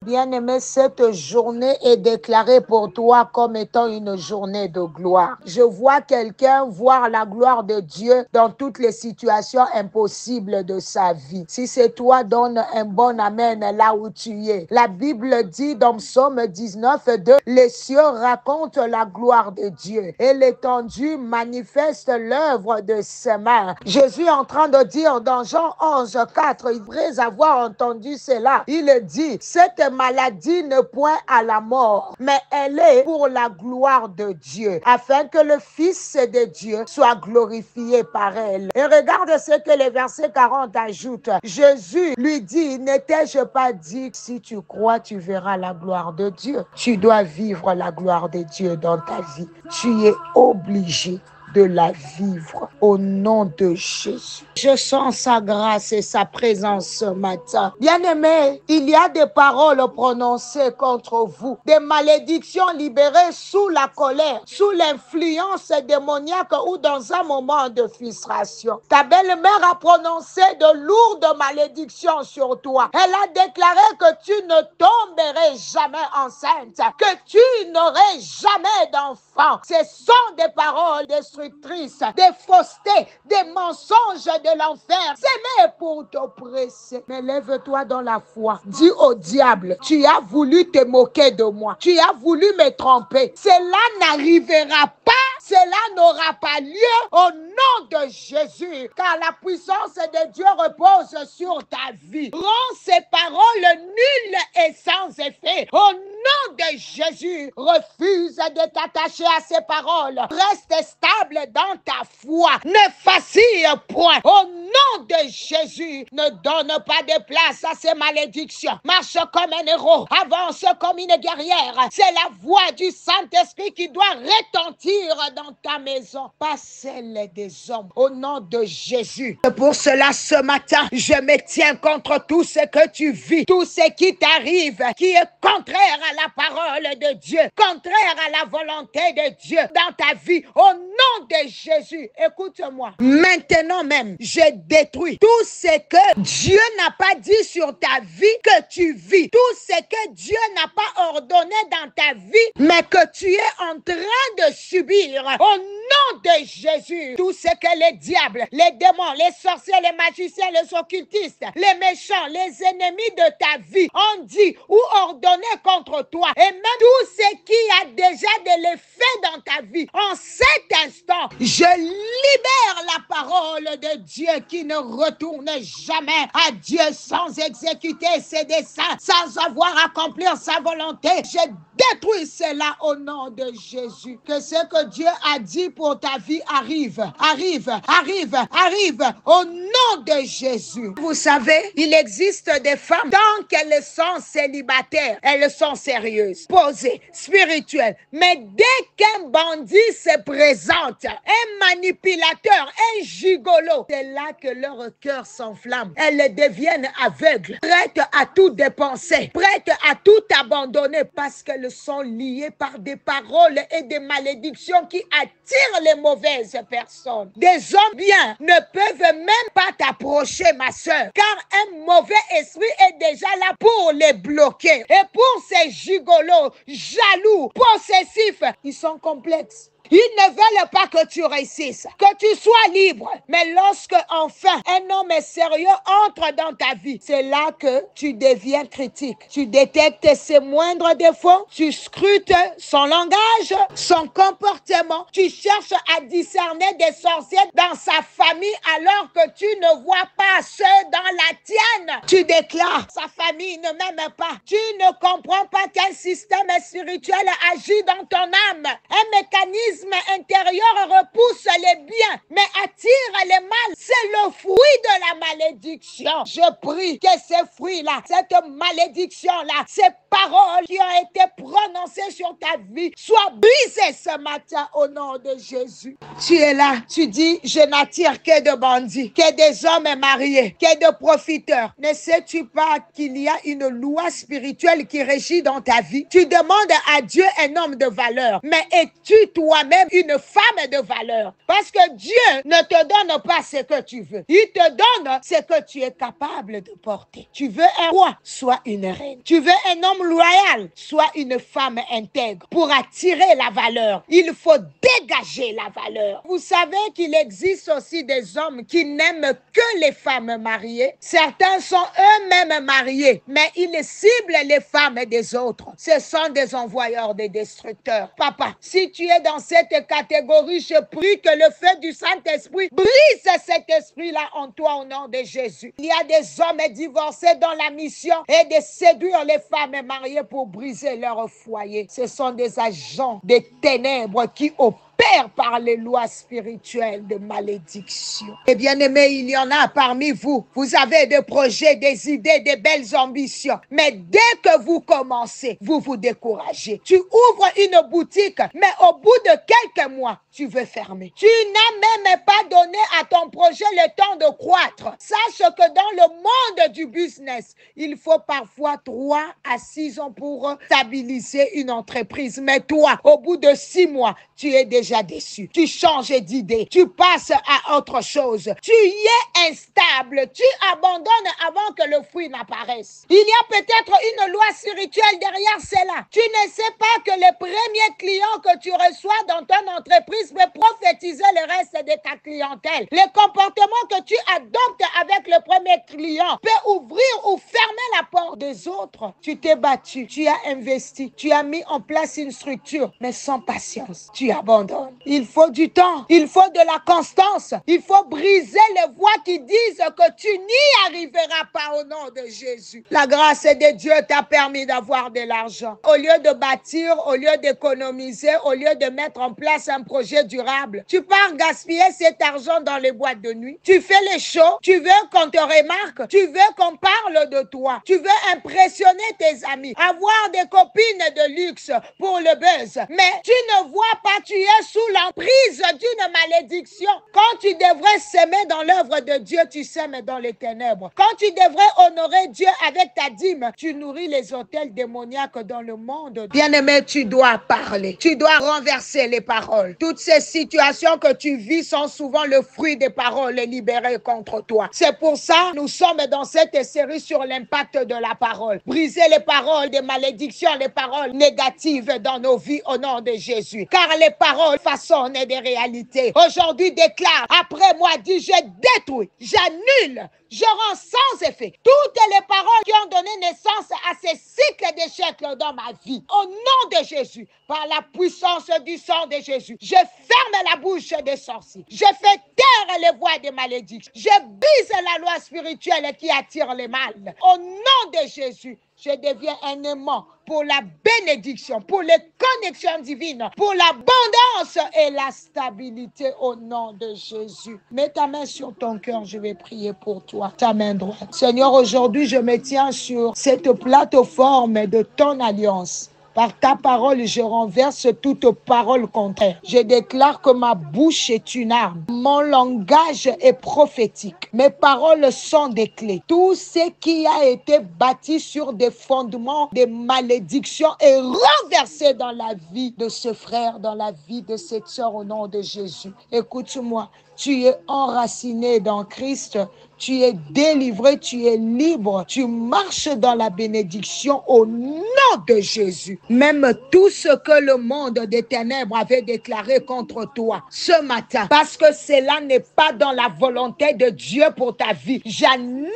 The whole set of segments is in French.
Bien-aimé, cette journée est déclarée pour toi comme étant une journée de gloire. Je vois quelqu'un voir la gloire de Dieu dans toutes les situations impossibles de sa vie. Si c'est toi, donne un bon amen là où tu es. La Bible dit dans Psaume 19:2, les cieux racontent la gloire de Dieu et l'étendue manifeste l'œuvre de ses mains. Jésus est en train de dire dans Jean 11:4, après avoir entendu cela, il dit, cette maladie ne point à la mort, mais elle est pour la gloire de Dieu, afin que le Fils de Dieu soit glorifié par elle. Et regarde ce que le verset 40 ajoute. Jésus lui dit, n'étais-je pas dit que si tu crois, tu verras la gloire de Dieu? Tu dois vivre la gloire de Dieu dans ta vie. Tu es obligé de la vivre au nom de Jésus. Je sens sa grâce et sa présence ce matin. Bien-aimés, il y a des paroles prononcées contre vous, des malédictions libérées sous la colère, sous l'influence démoniaque ou dans un moment de frustration. Ta belle-mère a prononcé de lourdes malédictions sur toi. Elle a déclaré que tu ne tomberais jamais enceinte, que tu n'aurais jamais d'enfant. Ce sont des paroles destructrices, des faussetés, des mensonges de l'enfer. C'est même pour t'oppresser. Mais lève-toi dans la foi. Dis au diable, tu as voulu te moquer de moi. Tu as voulu me tromper. Cela n'arrivera pas. Cela n'aura pas lieu au nom de Jésus, car la puissance de Dieu repose sur ta vie. Rends ces paroles nulles et sans effet. Au nom de Jésus, refuse de t'attacher à ces paroles. Reste stable dans ta foi. Ne vacille point. Au nom de Jésus, ne donne pas de place à ces malédictions. Marche comme un héros. Avance comme une guerrière. C'est la voix du Saint-Esprit qui doit retentir dans ta maison, pas celle des hommes. Au nom de Jésus. Pour cela, ce matin, je me tiens contre tout ce que tu vis, tout ce qui t'arrive, qui est contraire à la parole de Dieu, contraire à la volonté de Dieu dans ta vie. Au nom de Jésus, écoute-moi. Maintenant même, je détruis tout ce que Dieu n'a pas dit sur ta vie que tu vis, tout ce que Dieu n'a pas ordonné dans ta vie, mais que tu es en train de subir. Au nom de Jésus, tout ce que les diables, les démons, les sorciers, les magiciens, les occultistes, les méchants, les ennemis de ta vie ont dit ou ordonné contre toi, et même tout ce qui a déjà de l'effet dans ta vie, en cet instant, je libère la parole de Dieu qui ne retourne jamais à Dieu sans exécuter ses desseins, sans avoir accompli sa volonté. Je détruis cela au nom de Jésus. Que ce que Dieu a dit pour ta vie arrive, arrive, arrive, arrive au nom de Jésus. Vous savez, il existe des femmes, tant qu'elles sont célibataires, elles sont sérieuses, posées, spirituelles. Mais dès qu'un bandit se présente, un manipulateur, un gigolo, c'est là que leur cœur s'enflamme. Elles deviennent aveugles, prêtes à tout dépenser, prêtes à tout abandonner parce qu'elles sont liées par des paroles et des malédictions qui attirent les mauvaises personnes. Des hommes bien ne peuvent même pas t'approcher, ma soeur, car un mauvais esprit est déjà là pour les bloquer. Et pour ces gigolos, jaloux, possessifs, ils sont complexes. Ils ne veulent pas que tu réussisses, que tu sois libre. Mais lorsque enfin un homme sérieux entre dans ta vie, c'est là que tu deviens critique. Tu détectes ses moindres défauts, tu scrutes son langage, son comportement. Tu cherches à discerner des sorciers dans sa famille alors que tu ne vois pas ceux dans la tienne. Tu déclares, sa famille ne m'aime pas. Tu ne comprends pas qu'un système spirituel agit dans ton âme. Un mécanisme intérieur repousse les biens, mais attire les mal. C'est le fruit de la malédiction. Je prie que ces fruits-là, cette malédiction-là, ces paroles qui ont été prononcées sur ta vie soient brisées ce matin au nom de Jésus. Tu es là, tu dis, je n'attire que de bandits, que des hommes mariés, que de profiteurs. Ne sais-tu pas qu'il y a une loi spirituelle qui régit dans ta vie? Tu demandes à Dieu un homme de valeur, mais es-tu toi-même une femme de valeur? Parce que Dieu ne te donne pas ce que tu veux. Il te donne ce que tu es capable de porter. Tu veux un roi, sois une reine. Tu veux un homme femme loyale, sois une femme intègre. Pour attirer la valeur, il faut dégager la valeur. Vous savez qu'il existe aussi des hommes qui n'aiment que les femmes mariées. Certains sont eux-mêmes mariés, mais ils ciblent les femmes des autres. Ce sont des envoyeurs, des destructeurs. Papa, si tu es dans cette catégorie, je prie que le feu du Saint-Esprit brise cet esprit-là en toi au nom de Jésus. Il y a des hommes divorcés dans la mission et de séduire les femmes mariées pour briser leur foyer. Ce sont des agents des ténèbres qui opèrent par les lois spirituelles de malédiction. Et bien aimés, il y en a parmi vous. Vous avez des projets, des idées, des belles ambitions. Mais dès que vous commencez, vous vous découragez. Tu ouvres une boutique, mais au bout de quelques mois, tu veux fermer. Tu n'as même pas donné à ton projet le temps de croître. Sache que dans le monde du business, il faut parfois 3 à 6 ans pour stabiliser une entreprise. Mais toi, au bout de 6 mois, tu es déjà déçu. Tu changes d'idée. Tu passes à autre chose. Tu y es instable. Tu abandonnes avant que le fruit n'apparaisse. Il y a peut-être une loi spirituelle derrière cela. Tu ne sais pas que les premiers clients que tu reçois dans ton entreprise peut prophétiser le reste de ta clientèle. Le comportement que tu adoptes avec le premier client peut ouvrir ou fermer la porte des autres. Tu t'es battu. Tu as investi. Tu as mis en place une structure, mais sans patience. Tu abandonnes. Il faut du temps. Il faut de la constance. Il faut briser les voix qui disent que tu n'y arriveras pas au nom de Jésus. La grâce de Dieu t'a permis d'avoir de l'argent. Au lieu de bâtir, au lieu d'économiser, au lieu de mettre en place un projet durable, tu pars gaspiller cet argent dans les boîtes de nuit. Tu fais les shows. Tu veux qu'on te remarque. Tu veux qu'on parle de toi. Tu veux impressionner tes amis. Avoir des copines de luxe pour le buzz. Mais tu ne vois pas, tu es sous l'emprise d'une malédiction. Quand tu devrais s'aimer dans l'œuvre de Dieu, tu sèmes dans les ténèbres. Quand tu devrais honorer Dieu avec ta dîme, tu nourris les autels démoniaques dans le monde. Bien-aimé, tu dois parler. Tu dois renverser les paroles. Toutes ces situations que tu vis sont souvent le fruit des paroles libérées contre toi. C'est pour ça que nous sommes dans cette série sur l'impact de la parole. Briser les paroles des malédictions, les paroles négatives dans nos vies au nom de Jésus. Car les paroles façonnent des réalités. Aujourd'hui, déclare, après moi, dis, je détruis, j'annule, je rends sans effet toutes les paroles qui ont donné naissance à ces cycles d'échecs dans ma vie. Au nom de Jésus, par la puissance du sang de Jésus, je ferme la bouche des sorciers. Je fais taire les voix des malédictions. Je brise la loi spirituelle qui attire les mal. Au nom de Jésus, je deviens un aimant pour la bénédiction, pour les connexions divines, pour l'abondance et la stabilité au nom de Jésus. Mets ta main sur ton cœur, je vais prier pour toi. Ta main droite. Seigneur, aujourd'hui, je me tiens sur cette plateforme de ton alliance. Par ta parole, je renverse toute parole contraire. Je déclare que ma bouche est une arme. Mon langage est prophétique. Mes paroles sont des clés. Tout ce qui a été bâti sur des fondements de malédiction est renversé dans la vie de ce frère, dans la vie de cette sœur au nom de Jésus. Écoute-moi. Tu es enraciné dans Christ, tu es délivré, tu es libre, tu marches dans la bénédiction au nom de Jésus. Même tout ce que le monde des ténèbres avait déclaré contre toi ce matin, parce que cela n'est pas dans la volonté de Dieu pour ta vie, j'annule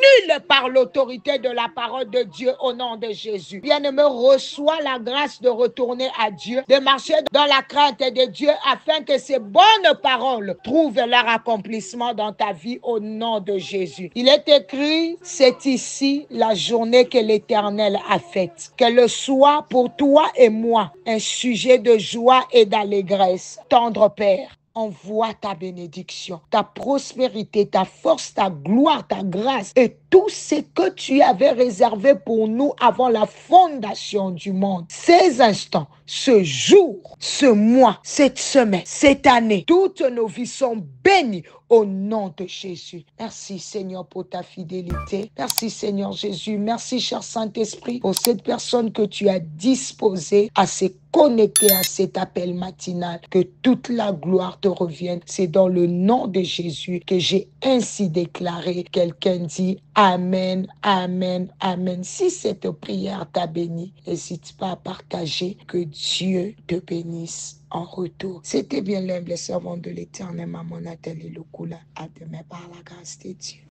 par l'autorité de la parole de Dieu au nom de Jésus. Bien-aimé, reçois la grâce de retourner à Dieu, de marcher dans la crainte de Dieu afin que ces bonnes paroles trouvent leur accomplissement dans ta vie au nom de Jésus. Il est écrit, c'est ici la journée que l'Éternel a faite. Qu'elle soit pour toi et moi un sujet de joie et d'allégresse. Tendre Père, envoie ta bénédiction, ta prospérité, ta force, ta gloire, ta grâce et tout ce que tu avais réservé pour nous avant la fondation du monde. Ces instants, ce jour, ce mois, cette semaine, cette année, toutes nos vies sont bénies au nom de Jésus. Merci Seigneur pour ta fidélité. Merci Seigneur Jésus. Merci cher Saint-Esprit pour cette personne que tu as disposée à se connecter à cet appel matinal. Que toute la gloire te revienne. C'est dans le nom de Jésus que j'ai ainsi déclaré. Quelqu'un dit Amen, amen, amen. Si cette prière t'a béni, n'hésite pas à partager. Que Dieu te bénisse en retour. C'était bien l'humble servant de l'Éternel, maman Nathalie Lukula. À demain par la grâce de Dieu.